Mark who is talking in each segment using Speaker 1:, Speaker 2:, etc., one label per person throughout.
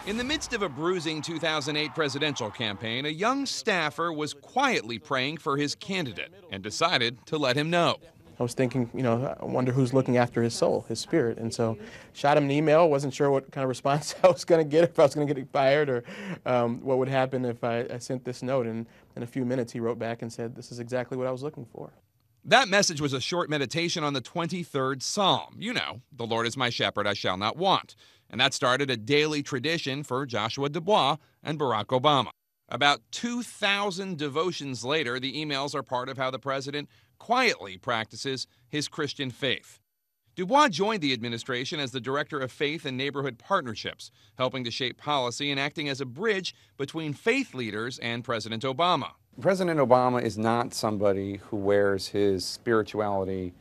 Speaker 1: In the midst of a bruising 2008 presidential campaign, a young staffer was quietly praying for his candidate and decided to let him know.
Speaker 2: I was thinking, I wonder who's looking after his soul, his spirit. And so shot him an email, wasn't sure what kind of response I was going to get, if I was going to get fired or what would happen if I sent this note. And in a few minutes, he wrote back and said, this is exactly what I was looking for.
Speaker 1: That message was a short meditation on the 23rd Psalm. You know, the Lord is my shepherd, I shall not want. And that started a daily tradition for Joshua Dubois and Barack Obama. About 2,000 devotions later, the emails are part of how the president quietly practices his Christian faith. Dubois joined the administration as the Director of Faith and Neighborhood Partnerships, helping to shape policy and acting as a bridge between faith leaders and President Obama.
Speaker 3: President Obama is not somebody who wears his spirituality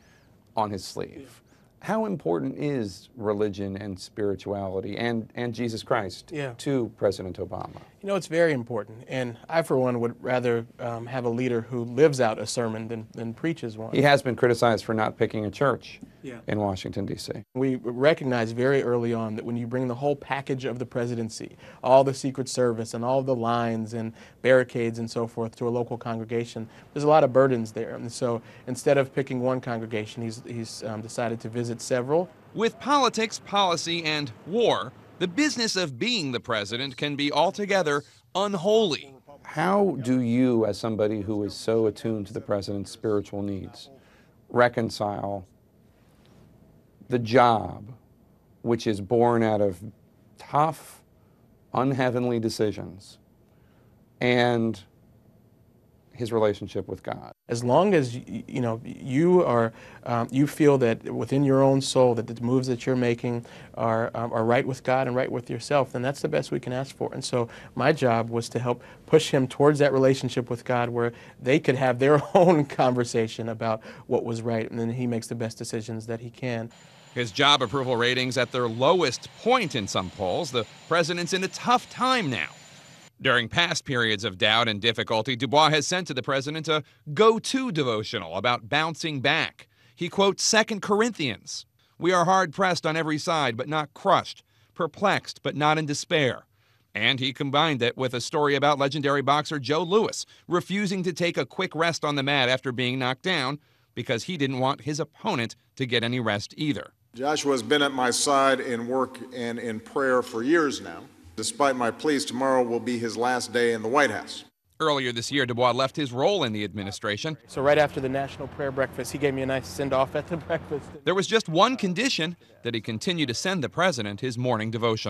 Speaker 3: on his sleeve. How important is religion and spirituality and Jesus Christ to President Obama?
Speaker 2: It's very important. And I, for one, would rather have a leader who lives out a sermon than preaches one.
Speaker 3: He has been criticized for not picking a church in Washington, D.C.
Speaker 2: We recognized very early on that when you bring the whole package of the presidency, all the Secret Service and all the lines and barricades and so forth to a local congregation, there's a lot of burdens there. And so instead of picking one congregation, he's decided to visit several.
Speaker 1: With politics, policy, and war, the business of being the president can be altogether unholy.
Speaker 3: How do you, as somebody who is so attuned to the president's spiritual needs, reconcile the job, which is born out of tough, unheavenly decisions, and his relationship with God?
Speaker 2: As long as you feel that within your own soul that the moves that you're making are right with God and right with yourself, then that's the best we can ask for. And so my job was to help push him towards that relationship with God where they could have their own conversation about what was right, and then he makes the best decisions that he can.
Speaker 1: His job approval ratings at their lowest point in some polls. The president's in a tough time now. During past periods of doubt and difficulty, Dubois has sent to the president a go-to devotional about bouncing back. He quotes 2 Corinthians. We are hard-pressed on every side, but not crushed, perplexed, but not in despair. And he combined it with a story about legendary boxer Joe Louis refusing to take a quick rest on the mat after being knocked down because he didn't want his opponent to get any rest either.
Speaker 4: Joshua has been at my side in work and in prayer for years now. Despite my pleas, tomorrow will be his last day in the White House.
Speaker 1: Earlier this year, Dubois left his role in the administration.
Speaker 2: So right after the National Prayer Breakfast, he gave me a nice send-off at the breakfast.
Speaker 1: There was just one condition, that he continue to send the president his morning devotion.